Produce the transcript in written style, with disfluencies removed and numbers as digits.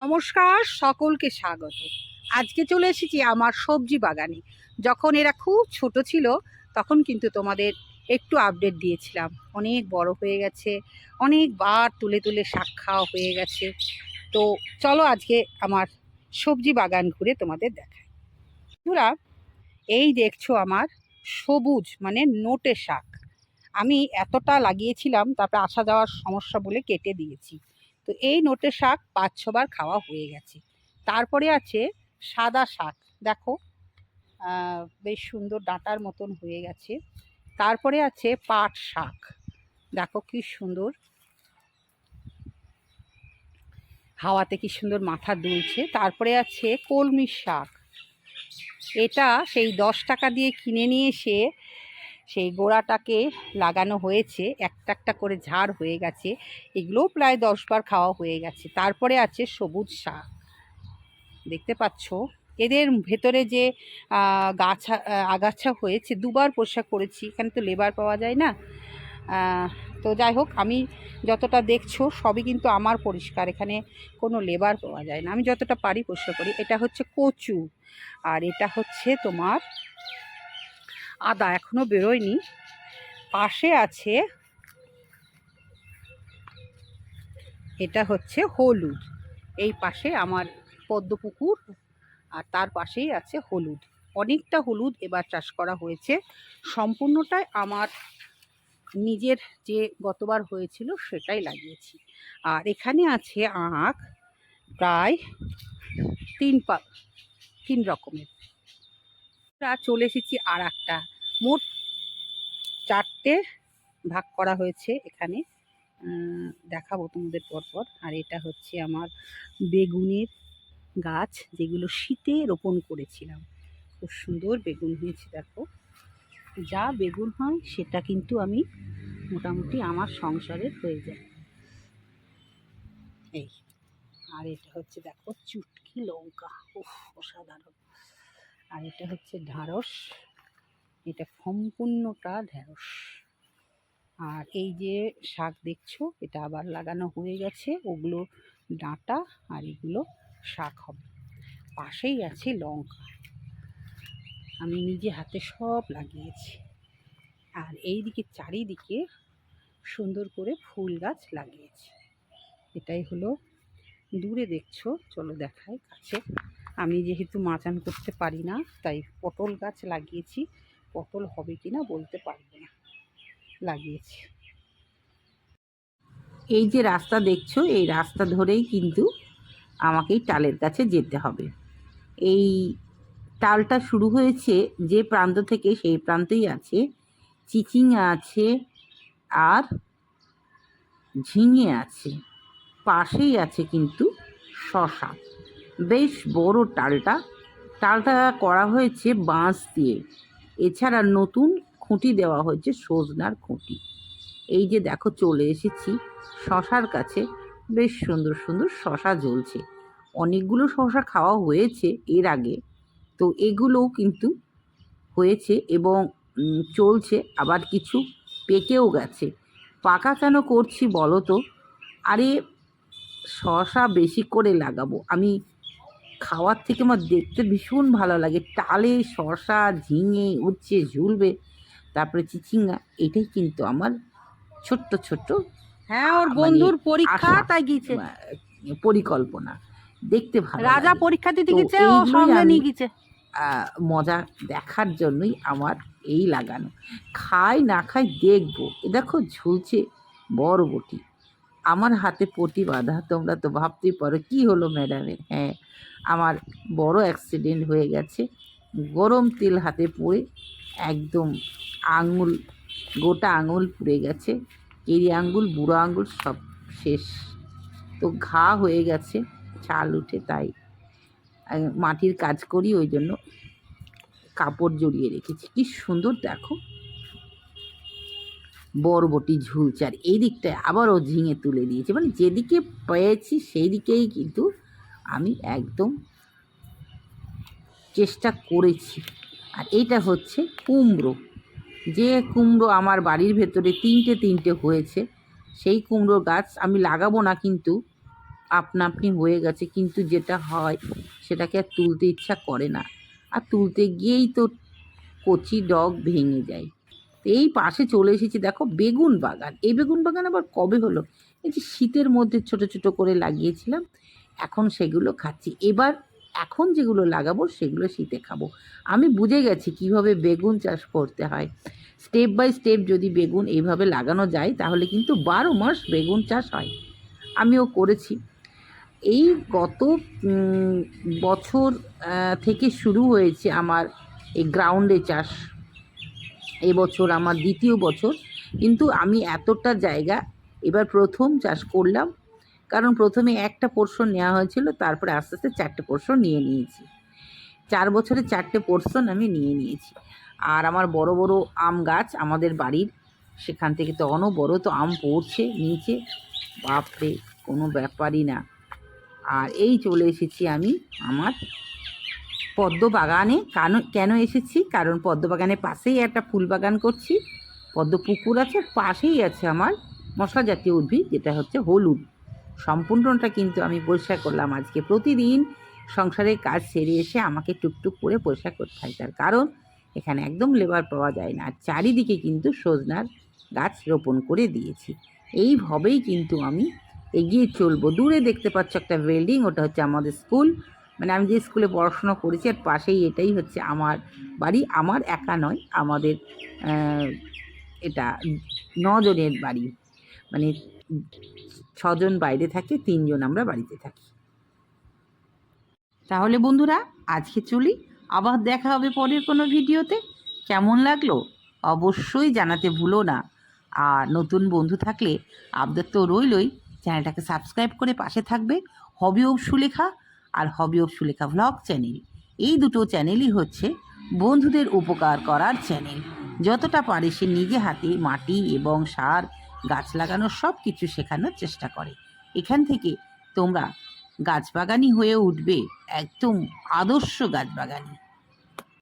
নমস্কার, সকলকে স্বাগত। আজকে চলে এসেছি আমার সবজি বাগানে। যখন এরা খুব ছোট ছিল তখন কিন্তু তোমাদের একটু আপডেট দিয়েছিলাম। অনেক বড় হয়ে গেছে, অনেকবার তুলে তুলে শাক খাওয়া হয়ে গেছে। তো চলো আজকে আমার সবজি বাগান ঘুরে তোমাদের দেখাই। বন্ধুরা, এই দেখছো আমার সবুজ মানে নোটে শাক। আমি এতটা লাগিয়েছিলাম, তারপরে আসা যাওয়ার সমস্যা বলে কেটে দিয়েছি। তো এই নোটে শাক ৫-৬ বার খাওয়া হয়ে গেছে। তারপরে আছে সাদা শাক, দেখো বেশ সুন্দর ডাঁটার মতন হয়ে গেছে। তারপরে আছে পাট শাক, দেখো কি সুন্দর হাওয়াতে কি সুন্দর মাথা দুলছে। তারপরে আছে কলমি শাক, এটা সেই ১০ টাকা দিয়ে কিনে নিয়ে এসে সেই গোড়াটাকে লাগানো হয়েছে, একটা একটা করে ঝাড় হয়ে গেছে। এগুলোও প্রায় ১০ বার খাওয়া হয়ে গেছে। তারপরে আছে সবুজ শাক, দেখতে পাচ্ছ এদের ভেতরে যে আগাছা হয়েছে, ২ বার পরিষ্কার করেছি। এখানে তো লেবার পাওয়া যায় না। তো যাই হোক, আমি যতটা দেখছো সবই কিন্তু আমার পরিষ্কার, এখানে কোনো লেবার পাওয়া যায় না। আমি যতটা পারি পরিষ্কার করি। এটা হচ্ছে কচু, আর এটা হচ্ছে তোমার আদা, এখনো বেরোয়নি। পাশে আছে এটা হচ্ছে হলুদ, এই পাশে আমার পদ্মপুকুর, আর তার পাশেই আছে হলুদ। অনেকটা হলুদ এবার চাষ করা হয়েছে, সম্পূর্ণটাই আমার নিজের যে গতবার হয়েছিল সেটাই লাগিয়েছি। আর এখানে আছে আখ, প্রায় ৩ রকমের। চলে এসেছি আর একটা, মোট 4টে ভাগ করা হয়েছে এখানে, দেখাবো তোমাদের পরপর। আর এটা হচ্ছে আমার বেগুনের গাছ, যেগুলো শীতে রোপণ করেছিলাম। খুব সুন্দর বেগুন হয়েছে, দেখো। যা বেগুন হয় সেটা কিন্তু আমি মোটামুটি আমার সংসারের হয়ে যায়। এই, আর এটা হচ্ছে দেখো চুটকি লঙ্কা, উফ অসাধারণ। আর এটা হচ্ছে ঢ্যাঁড়স, এটা সম্পূর্ণটা ঢ্যাঁড়স। আর এই যে শাক দেখছো, এটা আবার লাগানো হয়ে গেছে, ওগুলো ডাঁটা আর এগুলো শাক হবে। পাশেই আছে লঙ্কা, আমি নিজে হাতে সব লাগিয়েছি। আর এই দিকে চারিদিকে সুন্দর করে ফুল গাছ লাগিয়েছি। এটাই হলো, দূরে দেখছো, চলো দেখাই কাছে। আমি যেহেতু মাচান করতে পারি না, তাই পটল গাছ লাগিয়েছি। পটল হবে কিনা বলতে পারবো না, লাগিয়েছি। এই যে রাস্তা দেখছো, এই রাস্তা ধরেই কিন্তু আমাকে এই টালের কাছে যেতে হবে। এই টালটা শুরু হয়েছে যে প্রান্ত থেকে, সেই প্রান্তেই আছে চিচিঙ্গা আছে, আর ঝিঙে আছে, পাশেই আছে কিন্তু শশা। বেশ বড় টালটা। টালটা করা হয়েছে বাঁশ দিয়ে, এছাড়া নতুন খুঁটি দেওয়া হয়েছে, সজনার খুঁটি। এই যে দেখো চলে এসেছি শশার কাছে, বেশ সুন্দর সুন্দর শশা ঝুলছে। অনেকগুলো শশা খাওয়া হয়েছে এর আগে, তো এগুলোও কিন্তু হয়েছে এবং চলছে, আবার কিছু পেকেও গেছে। পাকা কেন করছি বলো তো? আরে শশা বেশি করে লাগাবো আমি, খাওয়ার থেকে আমার দেখতে ভীষণ ভালো লাগে। টালে শশা, ঝিঙে উচ্ছে ঝুলবে, তারপরে চিচিঙ্গা, এটাই কিন্তু আমার ছোট্ট ছোট্ট, হ্যাঁ, ওর বন্ধুর পরীক্ষা তাই গিয়েছে, পরিকল্পনা। দেখতে ভালো রাজা লাগে। পরীক্ষা দিতে তো গেছে, ও এইগুলোই সঙ্গে আমি নিয়ে গেছে। মজা দেখার জন্যই আমার এই লাগানো। খাই না খাই দেখবো। এ দেখো ঝুলছে বরবটি, আমার হাতে পটি বাঁধা। তোমরা তো ভাবতেই পারো কি হলো ম্যাডামের। হ্যাঁ, আমার বড় অ্যাক্সিডেন্ট হয়ে গেছে। গরম তেল হাতে পড়ে একদম আঙুল, গোটা আঙুল পুড়ে গেছে, কেরি আঙুল, বুড়ো আঙুল সব শেষ। তো ঘা হয়ে গেছে ছাল উঠে, তাই মাটির কাজ করি, ওই জন্য কাপড় জড়িয়ে রেখেছি। কি সুন্দর দেখো বরবটি ঝুলছে, আর এই দিকটায় আবারও ঝিঙে তুলে দিয়েছে। মানে যেদিকে পেয়েছি সেই দিকেই কিন্তু আমি একদম চেষ্টা করেছি। আর এইটা হচ্ছে কুমড়ো, যে কুমড়ো আমার বাড়ির ভেতরে তিনটে হয়েছে, সেই কুমড়ো গাছ আমি লাগাবো না, কিন্তু আপনা আপনি হয়ে গেছে, কিন্তু যেটা হয় সেটাকে আর তুলতে ইচ্ছা করে না, আর তুলতে গিয়েই তো কচি ডগ ভেঙে যায়। এই পাশে চলে এসেছি, দেখো বেগুন বাগান। এই বেগুন বাগান আবার কবে হলো, এই যে শীতের মধ্যে ছোট ছোট করে লাগিয়েছিলাম, এখন সেগুলো খাচ্ছি। এখন যেগুলো লাগাবো সেগুলো শীতে খাবো। আমি বুঝে গেছি কিভাবে বেগুন চাষ করতে হয়। স্টেপ বাই স্টেপ যদি বেগুন এইভাবে লাগানো যায় তাহলে কিন্তু 12 মাস বেগুন চাষ হয়। আমিও করেছি। এই গত বছর থেকে শুরু হয়েছে আমার এই গ্রাউন্ডে চাষ। এবছর আমার 2য় বছর, কিন্তু আমি এতটা জায়গা এবার প্রথম চাষ করলাম। কারণ প্রথমে একটা পোর্শন নেওয়া হয়েছিল, তারপরে আস্তে আস্তে 4টে পোর্শন নিয়ে নিয়েছি। 4 বছরে 4টে পোর্শন আমি নিয়ে নিয়েছি। আর আমার বড় বড় আম গাছ আমাদের বাড়ির, সেখান থেকে তো বড় তো আম পড়ছে নিচে, বাপরে কোনো ব্যাপারই না। আর এই চলে এসেছি আমি আমার পদ্ম বাগানে। কেন এসেছি, কারণ পদ্ম বাগানের পাশেই একটা ফুল বাগান করছি, পদ্ম পুকুর আছে, পাশেই আছে আমার মশলা জাতীয় উদ্ভিদ যেটা হচ্ছে হলুদ। সম্পূর্ণটা কিন্তু আমি পরিষ্কার করলাম আজকে। প্রতিদিন সংসারের কাজ সেরে এসে আমাকে টুকটুক করে পরিষ্কার করতে হয়, তার কারণ এখানে একদম লেবার পাওয়া যায় না। আর চারিদিকে কিন্তু সজনার গাছ রোপণ করে দিয়েছি। এইভাবেই কিন্তু আমি এগিয়ে চলবো। দূরে দেখতে পাচ্ছ একটা বিল্ডিং, ওটা হচ্ছে আমাদের স্কুল, মানে আমি যে স্কুলে পড়াশোনা করেছি, আর পাশেই এটাই হচ্ছে আমার বাড়ি। আমার একা নয়, আমাদের এটা 9 জনের বাড়ি, মানে 6 জন বাইরে থাকে, 3 জন আমরা বাড়িতে থাকি। তাহলে বন্ধুরা আজকে চলি, আবার দেখা হবে পরের কোনো ভিডিওতে। কেমন লাগলো অবশ্যই জানাতে ভুলো না। আর নতুন বন্ধু থাকলে আপনাদের তো রইলই, চ্যানেলটাকে সাবস্ক্রাইব করে পাশে থাকবে। হবি অফ সুলেখা আর hobby of Sulekha vlog channel, এই দুটো চ্যানেলই হচ্ছে বন্ধুদের উপকার করার চ্যানেল। যতটা পারে সে নিজে হাতে মাটি এবং সার, গাছ লাগানোর সব কিছু শেখানোর চেষ্টা করে। এখান থেকে তোমরা গাছবাগানি হয়ে উঠবে, একদম আদর্শ গাছবাগানি।